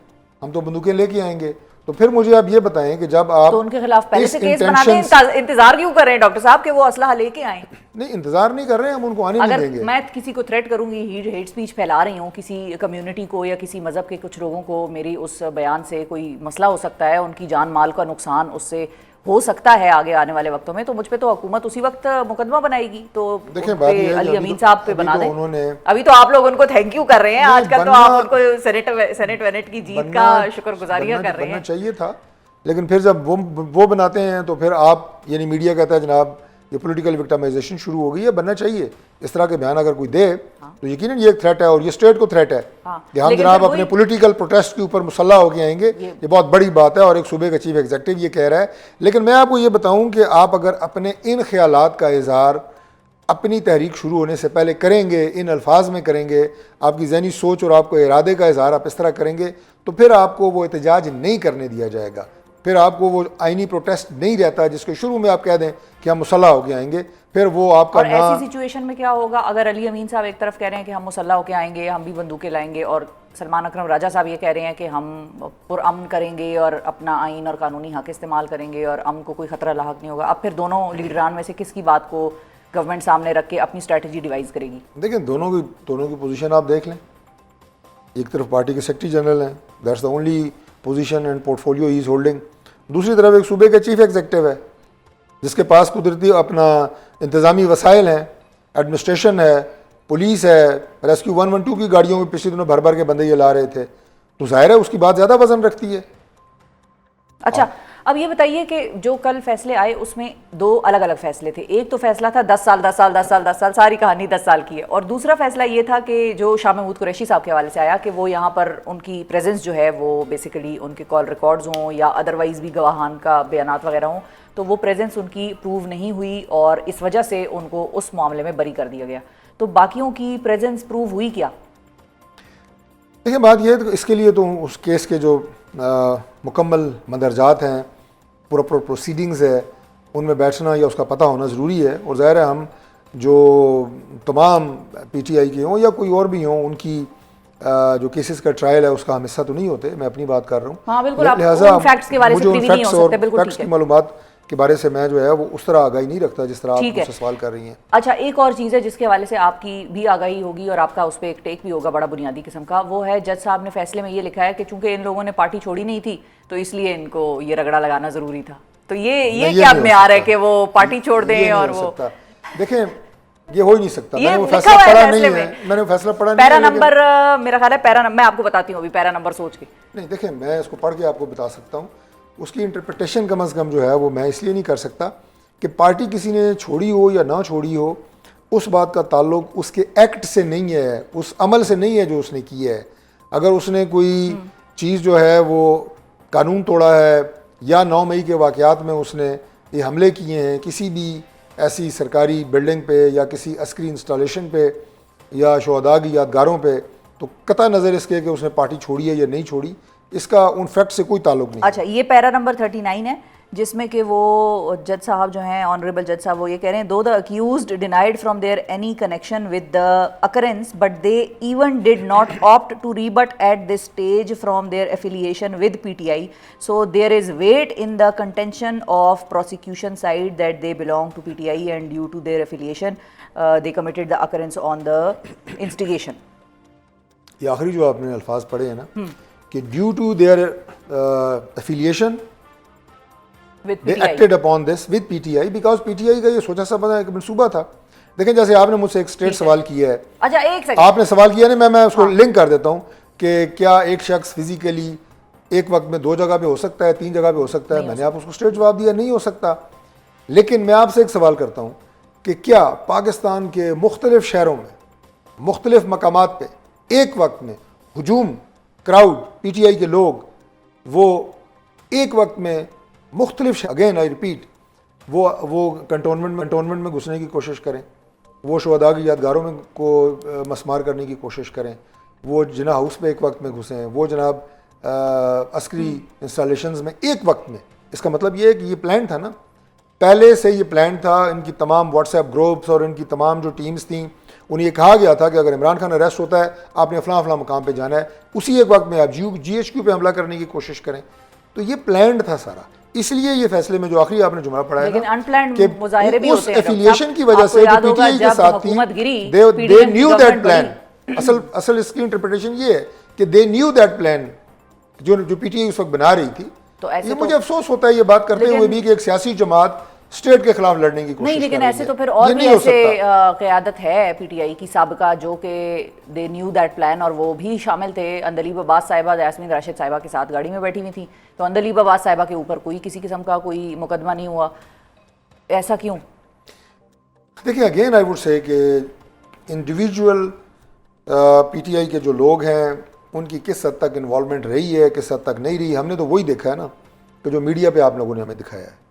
हम तो बंदूकें लेके आएंगे। तो फिर मुझे आप ये बताएं कि जब आप तो उनके खिलाफ पहले इस से केस बनाते हैं, इंतजार क्यों कर रहे हैं डॉक्टर साहब कि वो असलहा लेके आए? नहीं, इंतजार नहीं कर रहे हैं, हम उनको आने नहीं अगर देंगे। मैं किसी को थ्रेट करूंगी, हेट स्पीच फैला रही हूँ किसी कम्युनिटी को या किसी मजहब के कुछ लोगों को, मेरी उस बयान से कोई मसला हो सकता है, उनकी जान माल का नुकसान उससे हो सकता है आगे आने वाले वक्तों में, तो मुझ पे तो हुकूमत उसी वक्त मुकदमा बनाएगी। तो देखिए बात ये है अली कि अमीन साहब पे बना दें। उन्होंने अभी तो आप लोग उनको थैंक यू कर रहे हैं, आजकल तो आप उनको सेनेट वेनेट की जीत का शुक्रगुजारियां कर रहे हैं। चाहिए था, लेकिन फिर जब वो बनाते हैं तो फिर आप, यानी मीडिया कहता है जनाब ये पॉलिटिकल विक्टिमाइजेशन शुरू हो गई है, बनना चाहिए। इस तरह के बयान अगर कोई दे तो यकीनन ये एक थ्रेट है, और ये स्टेट को थ्रेट है कि हम जनाब अपने पॉलिटिकल प्रोटेस्ट के ऊपर मुसल्ला होके आएंगे। ये बहुत बड़ी बात है, और एक सूबे का चीफ एग्जीक्यूटिव ये कह रहा है। लेकिन मैं आपको ये बताऊं कि आप अगर अपने इन ख्यालात का इजहार अपनी तहरीक शुरू होने से पहले करेंगे, इन अल्फाज में करेंगे, आपकी ज़हनी सोच और आपको इरादे का इजहार आप इस तरह करेंगे, तो फिर आपको वो एहतजाज नहीं करने दिया जाएगा, फिर आपको वो आईनी प्रोटेस्ट नहीं रहता जिसके शुरू में आप कह दें कि हम मुसल्ला होके आएंगे, फिर वो आपका और ऐसी सिचुएशन में क्या होगा अगर अली अमीन साहब एक तरफ कह रहे हैं कि हम मुसल्ला होके आएंगे, हम भी बंदूकें लाएंगे, और सलमान अकरम राजा साहब ये कह रहे हैं कि हम पुरअमन करेंगे और अपना आइन और कानूनी हक इस्तेमाल करेंगे और अमन को कोई खतरा लाहक नहीं होगा। अब फिर दोनों लीडरान में से किसकी बात को गवर्नमेंट सामने रख के अपनी स्ट्रैटेजी डिवाइस करेगी? देखिए दोनों की पोजीशन आप देख लें। एक तरफ पार्टी के सेक्रेटरी जनरल हैं, that's the only position and portfolio he is holding. दूसरी तरफ एक सूबे का चीफ एग्जीक्यूटिव है जिसके पास कुदरती अपना इंतज़ामी वसाइल हैं, एडमिनिस्ट्रेशन है, पुलिस है, रेस्क्यू 112 की गाड़ियों में पिछले दिनों भर भर के बंदे ये ला रहे थे, तो जाहिर है उसकी बात ज़्यादा वजन रखती है। अच्छा, अब ये बताइए कि जो कल फैसले आए उसमें दो अलग अलग फैसले थे। एक तो फैसला था 10 साल 10 साल 10 साल 10 साल, सारी कहानी 10 साल की है, और दूसरा फैसला ये था कि जो शाह महमूद कुरैशी साहब के हवाले से आया कि वो यहाँ पर उनकी प्रेजेंस जो है वो बेसिकली उनके कॉल रिकॉर्ड्स हों या अदरवाइज भी गवाहान का बयानात वगैरह हों, तो वो प्रेजेंस उनकी प्रूव नहीं हुई और इस वजह से उनको उस मामले में बरी कर दिया गया। तो बाकियों की प्रेजेंस प्रूव हुई क्या? देखिए बात यह है, तो इसके लिए तो उस केस के जो मुकम्मल मंदरजात हैं, प्रॉपर प्रोसीडिंग्स है, उनमें बैठना या उसका पता होना ज़रूरी है। और ज़ाहिर है हम जो तमाम PTI के हों या कोई और भी हों, उनकी जो केसेस का ट्रायल है उसका हम हिस्सा तो नहीं होते, मैं अपनी बात कर रहा हूँ। हाँ, बिल्कुल, आप फैक्ट्स के बारे से प्रीवी नहीं हो सकते, बिल्कुल ठीक है। फैक्ट्स की मालूमात के बारे से मैं जो है वो उस तरह आगाही नहीं रखता जिस तरह आप मुझसे सवाल कर रही हैं। अच्छा, एक और चीज़ है जिसके हवाले से आपकी भी आगाही होगी और आपका उस पर एक टेक भी होगा बड़ा बुनियादी किस्म का, वो है जज साहब ने फैसले में ये लिखा है कि चूंकि इन लोगों ने पार्टी छोड़ी नहीं थी तो इसलिए इनको ये रगड़ा लगाना ज़रूरी था। तो ये क्या म्यार है कि वो पार्टी छोड़ दें? और वो देखें, ये हो ही नहीं सकता। मैंने वो फैसला पढ़ा नहीं है, मैंने फैसला पढ़ा नहीं है। पैरा नंबर मेरा ख्याल है, पैरा मैं आपको बताती हूँ अभी पैरा नंबर सोच के। नहीं देखें, मैं इसको पढ़ के आपको बता सकता हूँ, उसकी इंटरप्रिटेशन कम अज़ कम जो है वो मैं इसलिए नहीं कर सकता कि पार्टी किसी ने छोड़ी हो या ना छोड़ी हो, उस बात का ताल्लुक उसके एक्ट से नहीं है, उस अमल से नहीं है जो उसने किया है। अगर उसने कोई चीज़ जो है वो कानून तोड़ा है या 9 मई के वाक़यात में उसने ये हमले किए हैं किसी भी ऐसी सरकारी बिल्डिंग पे या किसी अस्करी इंस्टॉलेशन पे या शहदा की यादगारों पे, तो कतई नज़र इसके कि उसने पार्टी छोड़ी है या नहीं छोड़ी, इसका उन फैक्ट से कोई ताल्लुक नहीं। अच्छा, ये पैरा नंबर 39 है जिसमें कि वो जज साहब जो हैं, ऑनरेबल जज साहब, वो ये कह रहे हैं, though the accused denied from their any connection with the occurrence but they even did not opt to rebut at this stage from their affiliation with PTI, so there is weight in the contention of prosecution side that they belong to PTI and due to their affiliation they committed the occurrence on the instigation. ये आखिरी जो आपने अल्फाज पढ़े हैं ना कि due to their affiliation they acted upon this with PTI because PTI का ये सोचा सा बना एक मंसूबा था। देखें, जैसे आपने मुझसे एक स्ट्रेट सवाल किया है, अच्छा एक सेकंड आपने सवाल किया ना, मैं उसको लिंक कर देता हूँ कि क्या एक शख्स फिजिकली एक वक्त में 2 जगह पे हो सकता है, 3 जगह पे हो सकता है। मैंने आप उसको स्ट्रेट जवाब दिया नहीं हो सकता। लेकिन मैं आपसे एक सवाल करता हूँ कि क्या पाकिस्तान के मुख्तलिफ शहरों में मुख्तलिफ मकामात पे एक वक्त में हुजूम, क्राउड, PTI के लोग वो एक वक्त में मुख्तलिफ, अगेन आई रिपीट, वो कंटोनमेंट में घुसने की कोशिश करें, वो शहदा की यादगारों में को मसमार करने की कोशिश करें, वो जिना हाउस पे एक वक्त में घुसें, वो जनाब अस्करी इंस्टॉलेशंस में एक वक्त में। इसका मतलब ये है कि ये प्लान था ना, पहले से ये प्लान था। इनकी तमाम व्हाट्सएप ग्रुप्स और इनकी तमाम जो टीम्स थी, उन्हें ये कहा गया था कि अगर इमरान खान अरेस्ट होता है आपने फलां फलां मुकाम पे जाना है, उसी एक वक्त में आप GHQ पे हमला करने की कोशिश करें। तो ये प्लान्ड था सारा, इसलिए ये फैसले में जो आखिरी आपने जुमला पढ़ा है लेकिन ना, अनप्लान्ड कि मुजाहिरे भी उस होते हैं एफिलिएशन डॉक्टर की वजह साहब। से आपको जो याद होगा पीटीआई के जब साथ थी, हुकूमत गिरी, दे PDM की न्यू दैट गवर्नमेंट प्लान। असल इसकी इंटरप्रिटेशन ये है कि दे न्यू दैट प्लान, जो पीटीआई उस वक्त बना रही थी। तो ऐसे ये तो- मुझे अफसोस होता है ये बात करते हुए भी कि एक सियासी जमात स्टेट के खिलाफ लड़ने की कोशिश नहीं, लेकिन कर रही ऐसे है। तो फिर और ये भी नहीं हो ऐसे सकता। क़यादत है पीटीआई की साबिका जो कि दे न्यू दैट प्लान, और वो भी शामिल थे। अंदलीब अब्बास साहिबा यास्मीन राशिद साहिबा के साथ गाड़ी में बैठी हुई थी, तो अंदलीब अब्बास साहिबा के ऊपर कोई किसी किस्म का कोई मुकदमा नहीं हुआ, ऐसा क्यों? देखिए अगेन आई वुड से कि इंडिविजुअल पीटीआई के जो लोग हैं उनकी किस हद तक इन्वॉल्वमेंट रही है, किस हद तक नहीं रही। हमने तो वही देखा है ना कि जो मीडिया पे आप लोगों ने हमें दिखाया है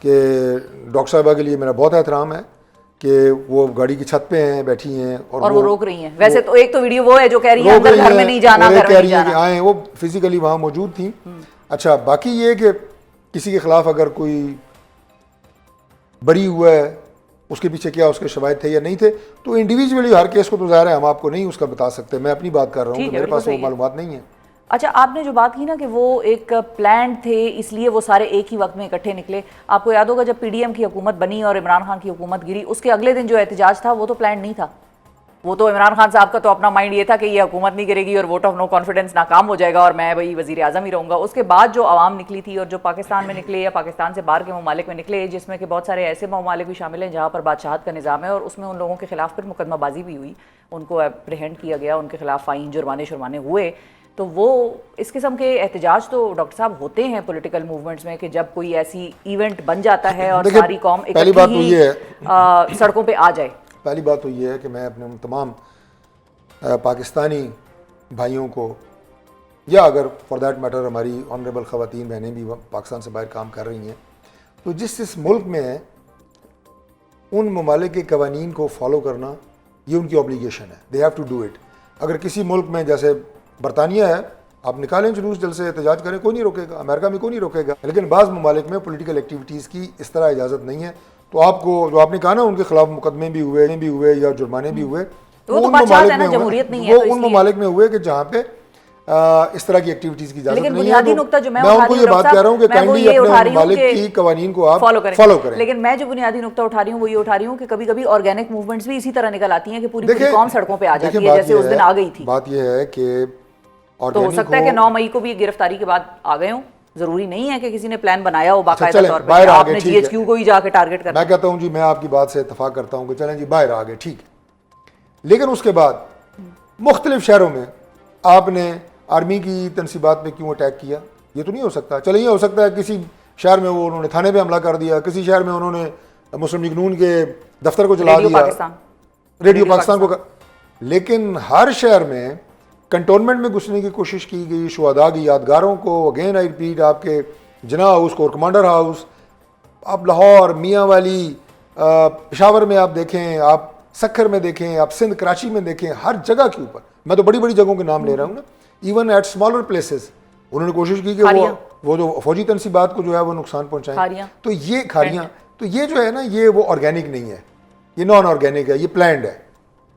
कि डॉक्टर साहिबा के लिए मेरा बहुत एहतराम है कि वो गाड़ी की छत पे हैं, बैठी हैं और वो रोक रही हैं। वैसे तो एक तो वीडियो वो है जो कह रही है अंदर घर में नहीं जाना, और घर कह में नहीं रही है कि जाना। आए, वो फिजिकली वहाँ मौजूद थी। अच्छा, बाकी ये कि किसी के खिलाफ अगर कोई बरी हुआ है, उसके पीछे क्या उसके शवाहिद थे या नहीं थे, तो इंडिविजुअली हर केस को तो ज़ाहिर है हम आपको नहीं उसका बता सकते। मैं अपनी बात कर रहा हूँ कि मेरे पास वो मालूमात नहीं है। अच्छा, आपने जो बात की ना कि वो एक प्लान थे इसलिए वो सारे एक ही वक्त में इकट्ठे निकले, आपको याद होगा जब पीडीएम की हुकूमत बनी और इमरान खान की हुकूमत गिरी, उसके अगले दिन जो एहतजाज था वो तो प्लान नहीं था। वो तो इमरान खान साहब का तो अपना माइंड ये था कि ये हुकूमत नहीं गिरेगी और वोट ऑफ नो कॉन्फिडेंस नाकाम हो जाएगा और मैं भाई वजीर आजम ही रहूँगा। उसके बाद जो आवाम निकली थी और जो पाकिस्तान में निकले या पाकिस्तान से बाहर के ममालिक में निकले, जिसमें कि बहुत सारे ऐसे ममालिक भी शामिल हैं जहाँ पर बादशाहत का निज़ाम है, और उसमें उन लोगों के खिलाफ फिर मुकदमाबाजी भी हुई, उनको एप्रीहेंड किया गया, उनके खिलाफ फ़ाइन जुर्माने हुए। तो वो इस किस्म के एहतजाज तो डॉक्टर साहब होते हैं पॉलिटिकल मूवमेंट्स में कि जब कोई ऐसी इवेंट बन जाता है और सारी कौम इकट्ठी ही सड़कों पे आ जाए। पहली बात तो ये है कि मैं अपने तमाम पाकिस्तानी भाइयों को, या अगर फॉर दैट मैटर हमारी ऑनरेबल ख़वातीन बहनें भी पाकिस्तान से बाहर काम कर रही हैं, तो जिस मुल्क में है उन ममालिक के कवानीन को फॉलो करना ये उनकी ऑब्लिगेशन है। They have to do it. अगर किसी मुल्क में जैसे बरतानिया है, आप निकालें जुलूस, जल से एहतजाज करें, कोई नहीं रोकेगा। अमेरिका में कोई नहीं रोकेगा। लेकिन बाज़ ममालिक में पॉलिटिकल एक्टिविटीज़ की इस तरह इजाज़त नहीं है। तो आपको जो आपने कहा ना उनके खिलाफ मुकदमे भी हुए या जुर्माने भी हुए, वो उन ममालिक में हुए कि जहाँ पे इस तरह की एक्टिविटीज़ की इजाज़त नहीं है। बुनियादी नुक्ता जो मैं उनको ये बात कह रहा हूँ कि काइंडली अपने ममालिक की कवानीन को आप फॉलो करें। लेकिन मैं जो बुनियादी नुक्ता उठा रही हूँ वो ये उठा रही हूँ कि कभी कभी ऑर्गेनिक मूवमेंट्स भी इसी तरह निकल आती हैं कि पूरी कौम सड़कों पे आ जाती है, जैसे उस दिन आ गई थी। बात यह है कि तो हो सकता है कि 9 मई को भी गिरफ्तारी के बाद आ गए हों। जरूरी नहीं है कि किसी ने प्लान बनाया हो बाकायदा तौर पर, आपने जीएचक्यू को ही जाके टारगेट करना। मैं कहता हूं जी, मैं आपकी बात से इत्तेफाक करता हूं कि चलें जी बाहर आ गए, ठीक है। लेकिन उसके बाद मुख्तलिफ शहरों में आपने आर्मी की तनसीबात पे क्यों अटैक किया? ये तो नहीं हो सकता। चले, ये हो सकता है किसी शहर में वो उन्होंने थाने पे हमला कर दिया, किसी शहर में उन्होंने मुस्लिम लीग नून के दफ्तर को जला दिया, रेडियो पाकिस्तान को। लेकिन हर शहर में कंटोनमेंट में घुसने की कोशिश की गई, शुहदा की यादगारों को, अगेन आई रिपीट, आपके जिना हाउस, कोर कमांडर हाउस, आप लाहौर, मियाँ वाली, पेशावर में आप देखें, आप सक्खर में देखें, आप सिंध कराची में देखें, हर जगह के ऊपर, मैं तो बड़ी बड़ी जगहों के नाम ले रहा हूँ ना, इवन एट स्मॉलर प्लेसेस उन्होंने कोशिश की कि वो जो फौजी तनसीबात को जो है वो नुकसान पहुँचाएं। तो ये खारियाँ, तो ये जो है ना, ये वो ऑर्गेनिक नहीं है, ये नॉन ऑर्गेनिक है, ये प्लान्ड है।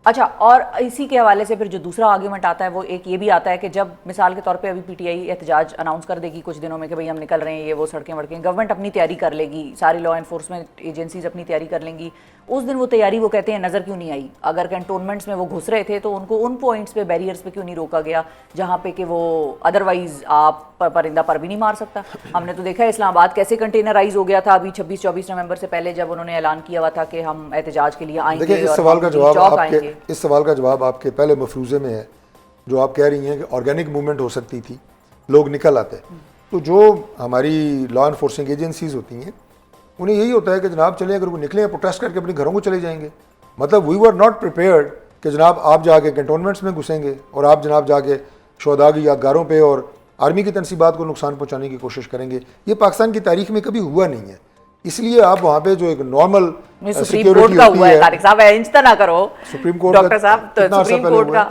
अच्छा, और इसी के हवाले से फिर जो दूसरा आर्ग्यूमेंट आता है वो एक ये भी आता है कि जब मिसाल के तौर पे अभी पीटीआई एहतजाज अनाउंस कर देगी कुछ दिनों में कि भाई हम निकल रहे हैं, ये वो सड़कें वड़कें, गवर्नमेंट अपनी तैयारी कर लेगी, सारी लॉ एनफोर्समेंट एजेंसीज अपनी तैयारी कर लेंगी, उस दिन वो तैयारी वो कहते हैं नज़र क्यों नहीं आई? अगर कैंटोनमेंट्स में वो घुस रहे थे तो उनको उन पॉइंट्स पे, बैरियर्स पे क्यों नहीं रोका गया जहाँ पे कि वो अदरवाइज आप परिंदा पर भी नहीं मार सकता? हमने तो देखा है इस्लामाबाद कैसे कंटेनराइज हो गया था अभी 26-24 नवंबर से पहले, जब उन्होंने ऐलान किया हुआ था कि हम एहतजाज के लिए आएंगे। देखिए, इस सवाल का जवाब आपके पहले मफरूज़े में है, जो आप कह रही हैं कि ऑर्गेनिक मूवमेंट हो सकती थी, लोग निकल आते। तो जो हमारी लॉ एनफोर्सिंग एजेंसीज होती हैं उन्हें यही होता है कि जनाब चलें, अगर वो निकलें प्रोटेस्ट करके अपने घरों को चले जाएंगे। मतलब वी वर नॉट प्रिपेयर्ड कि जनाब आप जाके कंटोनमेंट्स में घुसेंगे और आप जनाब जाके शुहदा की यादगारों पे और आर्मी की तनसीबात को नुकसान पहुंचाने की कोशिश करेंगे। ये पाकिस्तान की तारीख में कभी हुआ नहीं है। इसलिए आप वहाँ पे जो एक नॉर्मल सिक्योरिटी होती है, तारिक साहब इंच ना करो, सुप्रीम कोर्ट डॉक्टर साहब, सुप्रीम कोर्ट का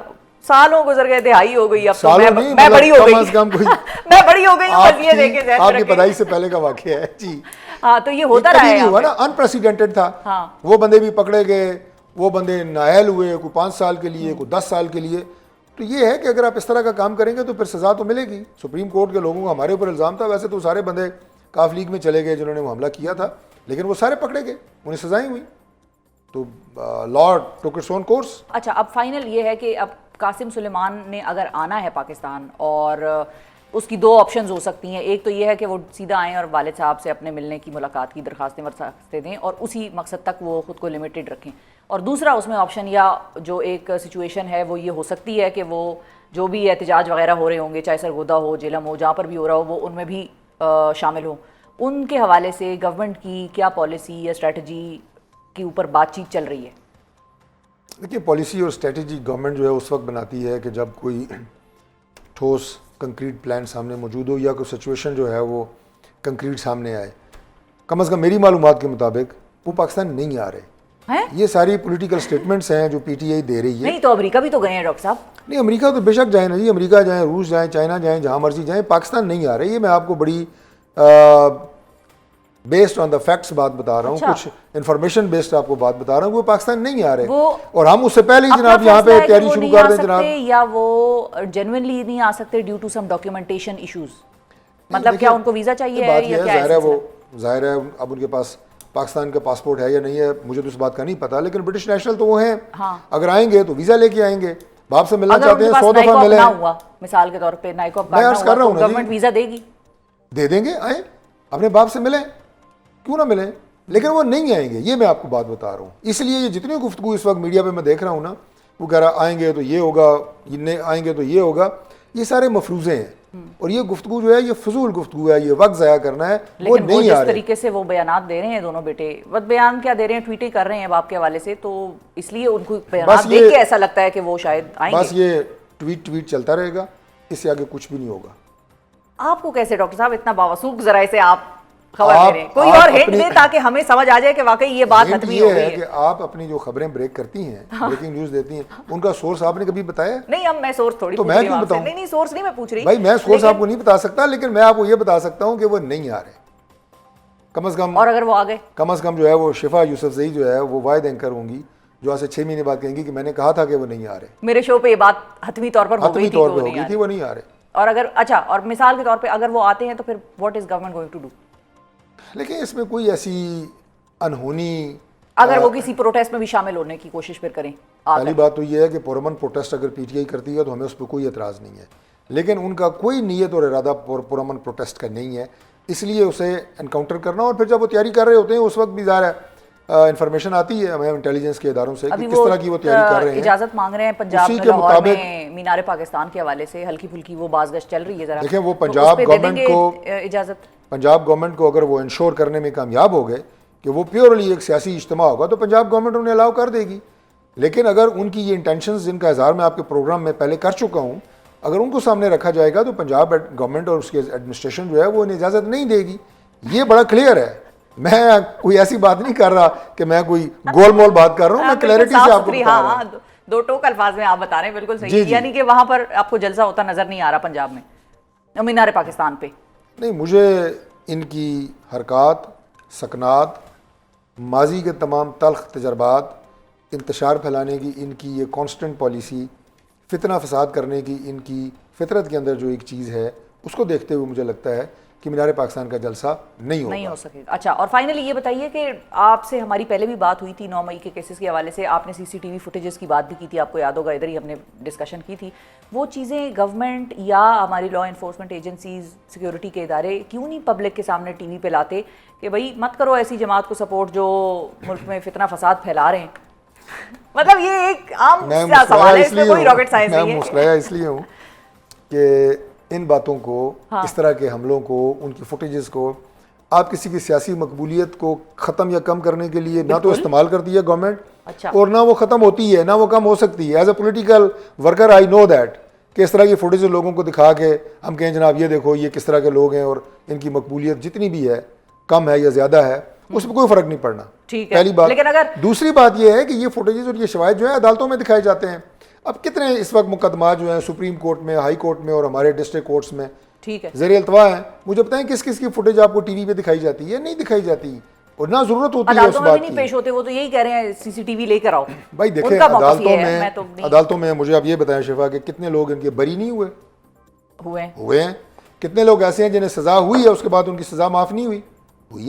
सालों गुजर गए, दिहाई हो गई, अब तो मैं बड़ी हो गई, मैं बड़ी हो गई हूं, बस ये देखे आपकी पढ़ाई से पहले का वाकया है जी। हाँ, तो ये होता रहा है, हुआ ना, अनप्रेसिडेंटेड था। वो बंदे भी पकड़े गए, वो बंदे नाअहल हुए, कोई 5 साल के लिए, कोई 10 साल के लिए। तो ये है कि अगर आप इस तरह का काम करेंगे तो फिर सज़ा तो मिलेगी। सुप्रीम कोर्ट के लोगों का हमारे ऊपर इल्ज़ाम था, वैसे तो सारे बंदे काफ लीग में चले गए जिन्होंने वो हमला किया था, लेकिन वो सारे पकड़े गए, उन्हें सज़ाएं हुई, तो law took its own course. अच्छा, अब फाइनल ये है कि अब कासिम सुलेमान ने अगर आना है पाकिस्तान, और उसकी दो ऑप्शंस हो सकती हैं। एक तो ये है कि वो सीधा आएँ और वालिद साहब से अपने मिलने की, मुलाकात की दरखास्तें दें और उसी मकसद तक वो ख़ुद को लिमिटेड रखें। और दूसरा उसमें ऑप्शन या जो एक सिचुएशन है वो ये हो सकती है कि वो जो भी एहतजाज वगैरह हो रहे होंगे, चाहे सरगोदा हो, जेलम हो, जहाँ पर भी हो रहा हो, वो उनमें भी शामिल हो। उनके हवाले से गवर्नमेंट की क्या पॉलिसी या स्ट्रेटजी के ऊपर बातचीत चल रही है? देखिए, पॉलिसी और स्ट्रेटजी गवर्नमेंट जो है उस वक्त बनाती है कि जब कोई ठोस कंक्रीट प्लान सामने मौजूद हो या कोई सिचुएशन जो है वो कंक्रीट सामने आए। कम अज़ कम मेरी मालूमात के मुताबिक वो पाकिस्तान नहीं आ रहे हैं? ये सारी पॉलिटिकल स्टेटमेंट्स हैं जो पीटीआई दे रही है। नहीं तो अमेरिका भी तो गए हैं डॉक्टर साहब। नहीं, अमेरिका तो बेशक जाए ना जी, अमेरिका जाएँ, रूस जाएँ, चाइना जाएँ, जहाँ मर्जी जाएँ, पाकिस्तान नहीं आ रहे। ये मैं आपको बड़ी बेस्ड ऑन द फैक्ट्स बात बता रहा हूँ। अच्छा। कुछ इन्फॉर्मेशन बेस्ड आपको बात बता रहा हूँ। वो पाकिस्तान नहीं आ रहे, वो और हम उससे पहले ही जनाब यहाँ पे तैयारी शुरू कर दें जनाब। या वो जेन्युइनली नहीं आ सकते due to some documentation issues? मतलब क्या उनको वीजा चाहिए है या क्या? जाहिर है वो जाहिर है अब उनके पास पाकिस्तान का पासपोर्ट है या नहीं है, मुझे तो इस बात का नहीं पता, लेकिन ब्रिटिश नेशनल तो वो हैं। हाँ। अगर आएंगे तो वीजा लेके आएंगे। बाप से मिलना अगर चाहते हैं, 100 दफा मिले। हुआ मिसाल के तौर पे नाइकॉप मैं अर्ज कर रहा हूँ, गवर्नमेंट वीजा देगी? दे देंगे, आए अपने बाप से मिले, क्यों ना मिले, लेकिन वो नहीं आएंगे। ये मैं आपको बात बता रहा हूँ। इसलिए ये जितनी गुफ्तगू इस वक्त मीडिया पे मैं देख रहा हूँ ना, वो कह रहा आएंगे तो ये होगा, ये आएंगे तो ये होगा, ये सारे मफरूजे हैं। और ये गुफ्तगू जो है ये फजूल गुफ्तगू है, ये वक्त ज़ाया करना है। वो नहीं जिस आ रहे। तरीके से वो बयानात दे रहे हैं दोनों बेटे, बस बयान क्या दे रहे हैं, ट्वीटें कर रहे हैं बाप के हवाले से, तो इसलिए उनको बयानात देख के ऐसा लगता है कि वो शायद आएंगे। बस ये ट्वीट चलता रहेगा, इससे आगे कुछ भी नहीं होगा। आपको कैसे डॉक्टर साहब इतना बावसूख जराए से आप खबर दे रहे हैं? कोई और हिंट दे ताकि हमें समझ आ जाए कि वाकई ये बात हतमी हो गई है। कि आप अपनी जो खबरें ब्रेक करती हैं, ब्रेकिंग न्यूज देती हैं, उनका सोर्स आपने कभी बताया? नहीं, अब मैं सोर्स थोड़ी तो मैं क्यों बताऊं? नहीं, सोर्स नहीं मैं पूछ रही भाई, मैं सोर्स आपको नहीं बता सकता, लेकिन मैं आपको ये बता सकता हूं कि वो नहीं आ रहे कम अज कम। और अगर वो आ गए, कम अज कम जो है वो शिफा यूसुफजई जो है वो वाहिद एंकर होंगी जो आज से 6 महीने बाद कहेंगी कि मैंने कहा था कि वो नहीं आ रहे। मेरे शो पे ये बात हतमी तौर पर हो गई थी, वो नहीं आ रहे। और अगर अच्छा, और मिसाल के तौर पे अगर वो आते हैं तो फिर what is government going to do? लेकिन इसमें कोई ऐसी अनहोनी, अगर वो किसी प्रोटेस्ट में भी शामिल होने की कोशिश फिर करें। पहली बात तो ये है कि पुरअमन प्रोटेस्ट अगर पीटीआई करती है तो हमें उस पर कोई एतराज़ नहीं है, लेकिन उनका कोई नीयत और इरादा पुरअमन प्रोटेस्ट का नहीं है, इसलिए उसे एनकाउंटर करना। और फिर जब वो तैयारी कर रहे होते हैं उस वक्त भी ज़ाहिर है इन्फॉर्मेशन आती है हमें इंटेलिजेंस के इदारों से कि किस तरह की वो तैयारी कर रहे हैं। इजाजत मांग रहे हैं पंजाब में, लाहौर में मीनार पाकिस्तान के हवाले से हल्की फुल्की वो बाज़गश्त चल रही है। जरा देखें, वो पंजाब गवर्नमेंट को इजाजत, पंजाब गवर्नमेंट को अगर वो इंश्योर करने में कामयाब हो गए कि वो प्योरली एक सियासी इज्तिमा होगा तो पंजाब गवर्नमेंट उन्हें अलाउ कर देगी। लेकिन अगर उनकी ये इंटेंशंस जिनका इज़हार मैं आपके प्रोग्राम में पहले कर चुका हूँ, अगर उनको सामने रखा जाएगा तो पंजाब गवर्नमेंट और उसके एडमिनिस्ट्रेशन जो है वो उन्हें इजाज़त नहीं देगी। ये बड़ा क्लियर है। मैं कोई ऐसी बात नहीं कर रहा कि मैं कोई गोल मोल बात कर रहा हूँ, मैं क्लैरिटी से आपको बता रहा हूँ। दो टोक अल्फाज में आप बता रहे हैं, बिल्कुल सही। यानी कि वहां पर आपको जलसा होता नजर नहीं आ रहा पंजाब में मीनार पाकिस्तान पे? नहीं, मुझे इनकी हरकत, सकनात, माजी के तमाम तल्ख तजर्बात, इंतशार फैलाने की इनकी ये कांस्टेंट पॉलिसी, फितना फसाद करने की इनकी फितरत के अंदर जो एक चीज़ है, उसको देखते हुए मुझे लगता है कि मीनार पाकिस्तान का जलसा नहीं हो सकेगा। अच्छा, और फाइनली ये बताइए कि आपसे हमारी पहले भी बात हुई थी 9 मई के केसेस के हवाले से, आपने सीसीटीवी फुटेजेस की बात भी की थी, आपको याद होगा, इधर ही हमने डिस्कशन की थी। वो चीज़ें गवर्नमेंट या हमारी लॉ इन्फोर्समेंट एजेंसीज, सिक्योरिटी के इदारे क्यों नहीं पब्लिक के सामने टीवी पे लाते कि भाई मत करो ऐसी जमात को सपोर्ट जो मुल्क में फितना फसाद फैला रहे हैं? मतलब ये एक आम सवाल है, इसमें कोई रॉकेट साइंस नहीं है। मैं मुस्कुराया इसलिए हूँ कि इन बातों को, इस तरह के हमलों को, उनकी फुटेजेस को आप किसी की सियासी मकबूलियत को ख़त्म या कम करने के लिए ना तो इस्तेमाल करती है गवर्नमेंट, अच्छा, और ना वो ख़त्म होती है, ना वो कम हो सकती है। As a political worker I know that कि इस तरह की फुटेज लोगों को दिखा के हम कहें जनाब ये देखो ये किस तरह के लोग हैं और इनकी मकबूलियत जितनी भी है, कम है या ज़्यादा है, उसमें कोई फ़र्क नहीं पड़ना। ठीक है, पहली बात। लेकिन अगर दूसरी बात यह है कि ये फुटेजेस और ये शवाहिद जो है अदालतों में दिखाए जाते हैं। अब कितने इस वक्त मुकदमा जो हैं सुप्रीम कोर्ट में, हाई कोर्ट में और हमारे डिस्ट्रिक्ट कोर्ट्स में ठीक है ज़ेर अल्तवा हैं, मुझे बताएं किस किस की फुटेज आपको टीवी पे दिखाई जाती है? नहीं दिखाई जाती। और ना जरूरत होती है उस अदालतों में भी बात नहीं की। पेश होते, वो तो यही कह रहे हैं सीसीटीवी लेकर आओ। भाई देखें, उनका मौक़िफ़ ये है, मैं तो नहीं अदालतों में मुझे आप ये बताएं शिफा कि कितने लोग इनके बरी नहीं हुए हुए हैं। कितने लोग ऐसे हैं जिन्हें सजा हुई है, उसके बाद उनकी सजा माफ नहीं हुई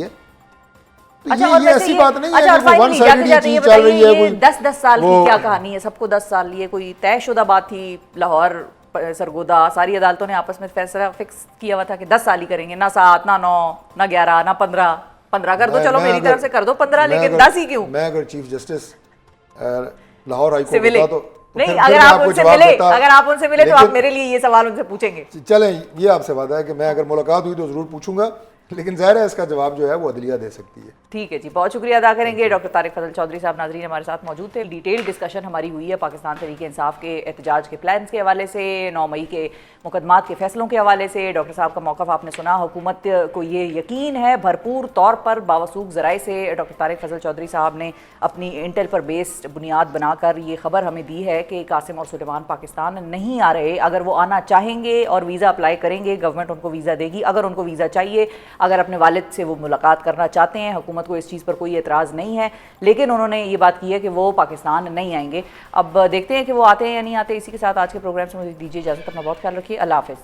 है। तो अच्छा, ये और वैसे ऐसी बात नहीं है अच्छा, कि वो वन finally, साइडेड जाते-जाते चीज ये चल रही है। बताइए, ये कोई 10-10 साल की वो- क्या कहानी है? सबको 10 साल लिए, कोई तयशुदा बात थी? लाहौर सरगोदा सारी अदालतों ने आपस में फैसला फिक्स किया हुआ था कि 10 साल ही करेंगे, ना 7 ना 9 ना 11 ना 15 कर दो, चलो मैं मेरी अगर- तरफ से कर दो 15, मैं लेकिन अगर- 10 ही क्यों? मैं अगर चीफ जस्टिस लाहौर हाई से कोर्ट मिले होता तो नहीं, फिर अगर मैं आप आपको उनसे जवाब मिले, देता। अगर आप उनसे मिले तो आप लेकिन- मेरे लिए ये सवाल उनसे पूछेंगे। चलें, ये आपसे वादा है कि मैं अगर मुलाकात हुई तो जरूर पूछूंगा, लेकिन जाहिर है इसका जवाब जो है वो अदलिया दे सकती है। ठीक है जी, बहुत शुक्रिया अदा करेंगे। डॉक्टर तारिक फजल चौधरी साहब नाजरीन हमारे साथ मौजूद थे। डिटेल डिस्कशन हमारी हुई है पाकिस्तान तहरीक इंसाफ के एहतजाज के प्लान्स के हवाले से, 9 मई के मुकदमात के फैसलों के हवाले से। डॉक्टर साहब का मौक़िफ़ आपने सुना, हुकूमत को ये यकीन है भरपूर तौर पर बावसूख ज़राए से डॉक्टर तारिक फजल चौधरी साहब ने अपनी इंटेल पर बेस्ड बुनियाद बनाकर ये खबर हमें दी है कि कासिम और सुलेमान पाकिस्तान नहीं आ रहे। अगर वो आना चाहेंगे और वीज़ा अप्लाई करेंगे, गवर्नमेंट उनको वीज़ा देगी। अगर उनको वीज़ा चाहिए, अगर अपने वालिद से वो मुलाकात करना चाहते हैं, हुकूमत को इस चीज़ पर कोई एतराज़ नहीं है, लेकिन उन्होंने ये बात की है कि वो पाकिस्तान नहीं आएंगे। अब देखते हैं कि वो आते हैं या नहीं आते। इसी के साथ आज के प्रोग्राम से मुझे दीजिए इजाज़त। अपना बहुत ख्याल रखिए। अल्लाह हाफ़िज़।